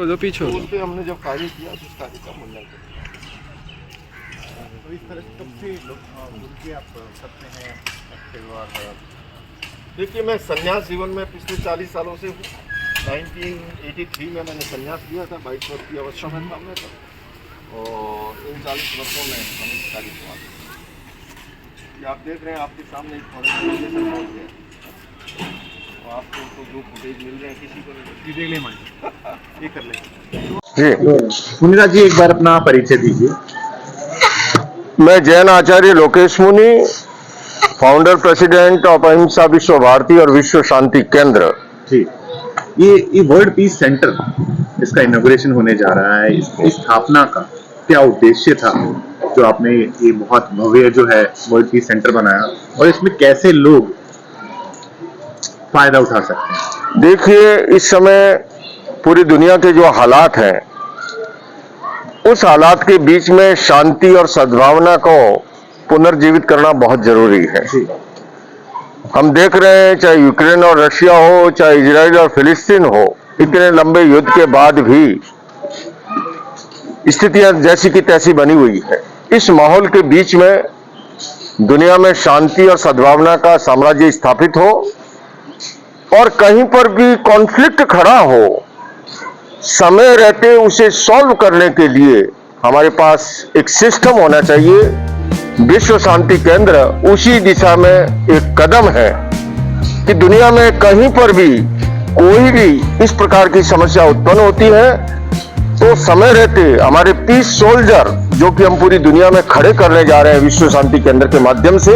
हो जाओ, पीछे हो तो जाओ। उस पे हमने जब कार्य किया तो उस कार्य का मूल्यांकन। तो इस तरह से कब से गुरु जी आप करते हैं एक्टिव? और देखिए, मैं संन्यास जीवन में पिछले 40 सालों से हूँ। 1983 में मैंने संन्यास लिया था, 22 वर्ष की अवस्था में था मैं तब, और इन 40 वर्षों में हमें कार्य हुआ। ये आप देख रहे हैं, आपके सामने एक फॉरेन पहुँच गया, और आपको तो जो फुटेज मिल रहे हैं किसी को नहीं देख ले माइक, ये कर ले। जी। मुनिराज जी, एक बार अपना परिचय दीजिए। मैं जैन आचार्य लोकेश मुनि, फाउंडर प्रेसिडेंट ऑफ अहिंसा विश्व भारती और विश्व शांति केंद्र। ठीक, ये वर्ल्ड पीस सेंटर, इसका इनॉग्रेशन होने जा रहा है, इसकी स्थापना का क्या उद्देश्य था जो आपने ये बहुत भव्य जो है वर्ल्ड पीस सेंटर बनाया, और इसमें कैसे लोग फायदा उठा सकते हैं? देखिए, इस समय पूरी दुनिया के जो हालात हैं, उस हालात के बीच में शांति और सद्भावना को पुनर्जीवित करना बहुत जरूरी है। हम देख रहे हैं, चाहे यूक्रेन और रशिया हो, चाहे इजराइल और फिलिस्तीन हो, इतने लंबे युद्ध के बाद भी स्थितियां जैसी की तैसी बनी हुई है। इस माहौल के बीच में दुनिया में शांति और सद्भावना का साम्राज्य स्थापित हो, और कहीं पर भी कॉन्फ्लिक्ट खड़ा हो, समय रहते उसे सॉल्व करने के लिए हमारे पास एक सिस्टम होना चाहिए। विश्व शांति केंद्र उसी दिशा में एक कदम है कि दुनिया में कहीं पर भी कोई भी इस प्रकार की समस्या उत्पन्न होती है तो समय रहते हमारे पीस सोल्जर, जो कि हम पूरी दुनिया में खड़े करने जा रहे हैं विश्व शांति केंद्र के माध्यम से,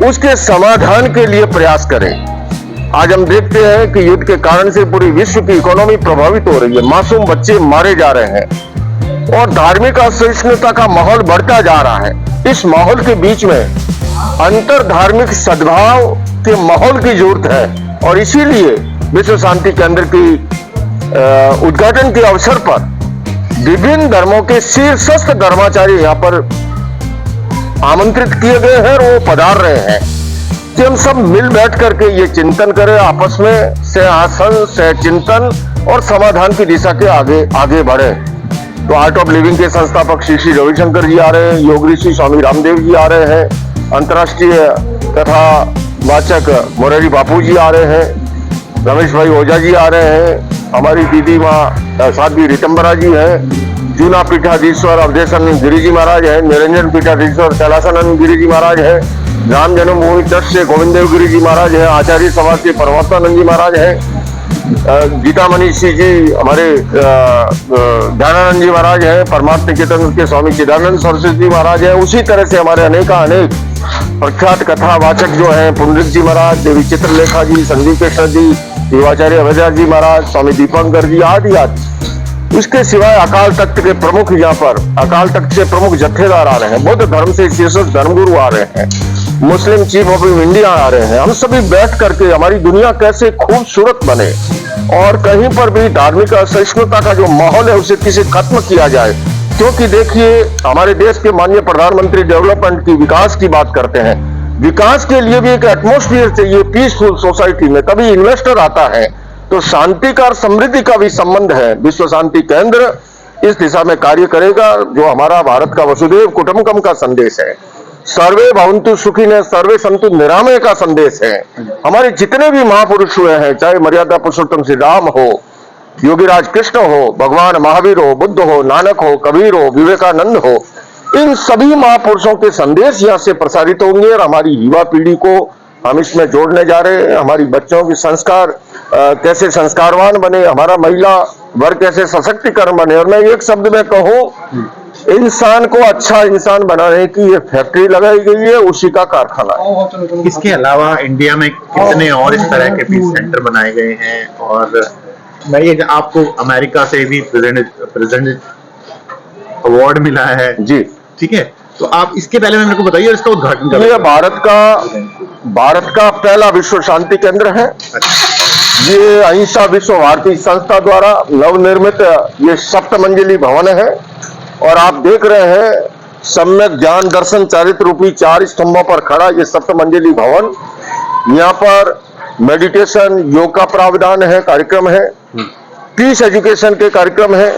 उसके समाधान के लिए प्रयास करें। आज हम देखते हैं कि युद्ध के कारण से पूरी विश्व की इकोनॉमी प्रभावित हो रही है, मासूम बच्चे मारे जा रहे हैं, और धार्मिक असहिष्णुता का माहौल बढ़ता जा रहा है। इस माहौल के बीच में अंतर धार्मिक सद्भाव के माहौल की जरूरत है, और इसीलिए विश्व शांति केंद्र की उद्घाटन के अवसर पर विभिन्न धर्मों के शीर्षस्थ धर्माचार्य यहाँ पर आमंत्रित किए गए हैं और वो पधार रहे हैं कि हम सब मिल बैठ करके ये चिंतन करें, आपस में सह चिंतन और समाधान की दिशा के आगे बढ़े। तो आर्ट ऑफ लिविंग के संस्थापक श्री श्री रविशंकर जी आ रहे हैं, योग ऋषि स्वामी रामदेव जी आ रहे हैं, अंतर्राष्ट्रीय कथा वाचक मोरारी बापू जी आ रहे हैं, रमेश भाई ओझा जी आ रहे हैं, हमारी दीदी माँ साध्वी रितंबरा जी हैं, जूना पीठाधीश्वर अवधेशानंद गिरी जी महाराज है, निरंजन पीठाधीश्वर कैलासानंद गिरी जी महाराज है, राम जन्मभूमि ट्रस्ट से गोविंद देव गिरी जी महाराज है, आचार्य समाज के परमात्मानंद जी महाराज है, गीता मनीषी जी हमारे ध्यानानंद जी महाराज है, परमात्मा निकेतन के स्वामी चिदानंद सरस्वती जी महाराज है। उसी तरह से हमारे अनेक प्रख्यात कथा वाचक जो हैं, पुंडलिक जी महाराज, देवी चित्रलेखा जी, संदीप कृष्ण जी, देवाचार्य अभयदास जी महाराज, स्वामी दीपंकर जी आदि आदि। इसके सिवाय अकाल तख्त के प्रमुख, यहाँ पर अकाल तख्त से प्रमुख जत्थेदार आ रहे हैं, बौद्ध धर्म से शीर्षस्थ धर्मगुरु आ रहे हैं, मुस्लिम चीफ ऑफ इंडिया आ रहे हैं। हम सभी बैठ करके हमारी दुनिया कैसे खूबसूरत बने और कहीं पर भी धार्मिक असहिष्णुता का जो माहौल है उसे किसे खत्म किया जाए। क्योंकि देखिए, हमारे देश के माननीय प्रधानमंत्री डेवलपमेंट की, विकास की बात करते हैं। विकास के लिए भी एक एटमॉस्फेयर चाहिए पीसफुल सोसाइटी में, तभी इन्वेस्टर आता है। तो शांति का और समृद्धि का भी संबंध है। विश्व शांति केंद्र इस दिशा में कार्य करेगा, जो हमारा भारत का वसुधैव कुटुंबकम का संदेश है, सर्वे भवन्तु सुखिनः सर्वे सन्तु निरामय का संदेश है। हमारे जितने भी महापुरुष हुए हैं, चाहे मर्यादा पुरुषोत्तम श्री राम हो, योगीराज कृष्ण हो, भगवान महावीर हो, बुद्ध हो, नानक हो, कबीर हो, विवेकानंद हो, इन सभी महापुरुषों के संदेश यहाँ से प्रसारित होंगे और हमारी युवा पीढ़ी को हम इसमें जोड़ने जा रहे हैं। हमारी बच्चों के संस्कार कैसे संस्कारवान बने, हमारा महिला वर्ग कैसे सशक्तिकरण बने। और मैं एक शब्द में कहूँ, इंसान को अच्छा इंसान बनाने की ये फैक्ट्री लगाई गई है, उसी का कारखाना है। इसके अलावा इंडिया में कितने और इस तरह के पीस सेंटर बनाए गए हैं, और मैं ये आपको अमेरिका से भी प्रेजेंट अवार्ड मिला है जी, ठीक है, तो आप इसके पहले मेरे को बताइए इसका उद्घाटन करें। ये भारत का पहला विश्व शांति केंद्र है। ये अहिंसा विश्व भारती संस्था द्वारा नवनिर्मित ये 7 मंजिली भवन है, और आप देख रहे हैं सम्यक ज्ञान दर्शन चारित्र रूपी 4 स्तंभों पर खड़ा ये 7 मंजिली भवन। यहाँ पर मेडिटेशन, योग का प्रावधान है, कार्यक्रम है, पीस एजुकेशन के कार्यक्रम है,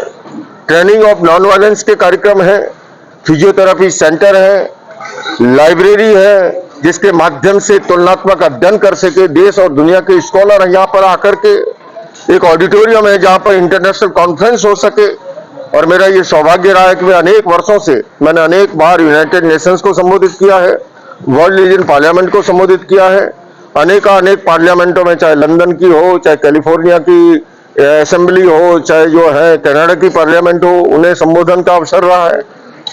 ट्रेनिंग ऑफ नॉन वायलेंस के कार्यक्रम है, फिजियोथेरेपी सेंटर है, लाइब्रेरी है जिसके माध्यम से तुलनात्मक अध्ययन कर सके देश और दुनिया के स्कॉलर यहाँ पर आकर के, एक ऑडिटोरियम है जहाँ पर इंटरनेशनल कॉन्फ्रेंस हो सके। और मेरा ये सौभाग्य रहा है कि मैं अनेक वर्षों से मैंने अनेक बार यूनाइटेड नेशंस को संबोधित किया है, वर्ल्ड रीजन पार्लियामेंट को संबोधित किया है, अनेक पार्लियामेंटों में, चाहे लंदन की हो, चाहे कैलिफोर्निया की असेंबली हो, चाहे जो है कनाडा की पार्लियामेंट हो, उन्हें संबोधन का अवसर रहा है।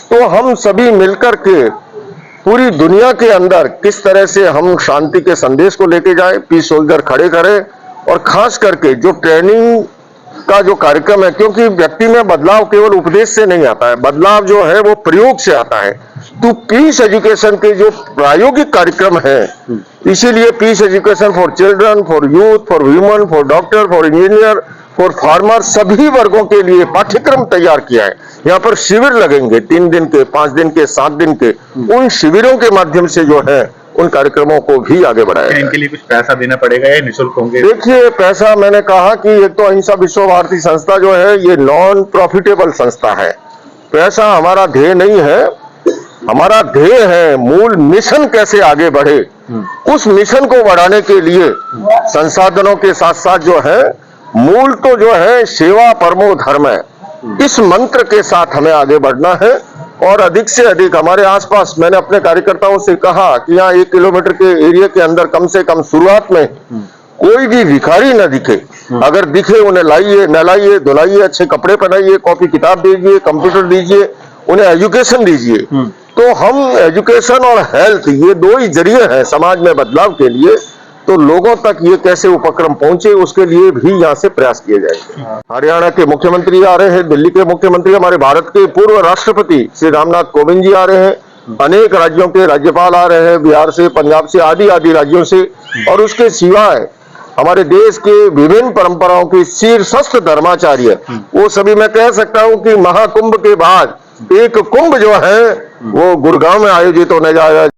तो हम सभी मिलकर के पूरी दुनिया के अंदर किस तरह से हम शांति के संदेश को लेके जाए, पीस सोल्जर खड़े करें, और खास करके जो ट्रेनिंग का जो कार्यक्रम है, क्योंकि व्यक्ति में बदलाव केवल उपदेश से नहीं आता है, बदलाव जो है वो प्रयोग से आता है। तो पीस एजुकेशन के जो प्रायोगिक कार्यक्रम है, इसीलिए peace education for children, for youth, for human, for doctor, for engineer, for farmer, सभी वर्गों के लिए पाठ्यक्रम तैयार किया है। यहाँ पर शिविर लगेंगे 3 दिन के, 5 दिन के, 7 दिन के। उन शिविरों के माध्यम से जो है उन कार्यक्रमों को भी आगे बढ़ाया क्या इनके लिए कुछ पैसा देना पड़ेगा या निःशुल्क होंगे? देखिए, पैसा मैंने कहा कि एक तो अहिंसा विश्व भारती संस्था जो है ये नॉन प्रॉफिटेबल संस्था है, पैसा हमारा ध्येय नहीं है। हमारा ध्येय है मूल मिशन कैसे आगे बढ़े, उस मिशन को बढ़ाने के लिए संसाधनों के साथ साथ जो है मूल तो जो है सेवा परमो धर्म है, इस मंत्र के साथ हमें आगे बढ़ना है। और अधिक से अधिक हमारे आसपास, मैंने अपने कार्यकर्ताओं से कहा कि यहाँ 1 किलोमीटर के एरिया के अंदर कम से कम शुरुआत में कोई भी भिखारी न दिखे, अगर दिखे उन्हें लाइए, नहलाइए, धुलाइए, अच्छे कपड़े पहनाइए, कॉपी किताब दीजिए, कंप्यूटर दीजिए, उन्हें एजुकेशन दीजिए। तो हम एजुकेशन और हेल्थ, ये 2 ही जरिए हैं समाज में बदलाव के लिए। तो लोगों तक ये कैसे उपक्रम पहुंचे, उसके लिए भी यहाँ से प्रयास किए जाएंगे। हरियाणा के मुख्यमंत्री आ रहे हैं, दिल्ली के मुख्यमंत्री, हमारे भारत के पूर्व राष्ट्रपति श्री रामनाथ कोविंद जी आ रहे हैं, अनेक राज्यों के राज्यपाल आ रहे हैं, बिहार से, पंजाब से, आदि आदि राज्यों से। और उसके सिवाय हमारे देश के विभिन्न परंपराओं के शीर्षस्थ धर्माचार्य, वो सभी, मैं कह सकता हूँ कि महाकुंभ के बाद एक कुंभ जो है वो गुड़गांव में आयोजित होने जा रहा है।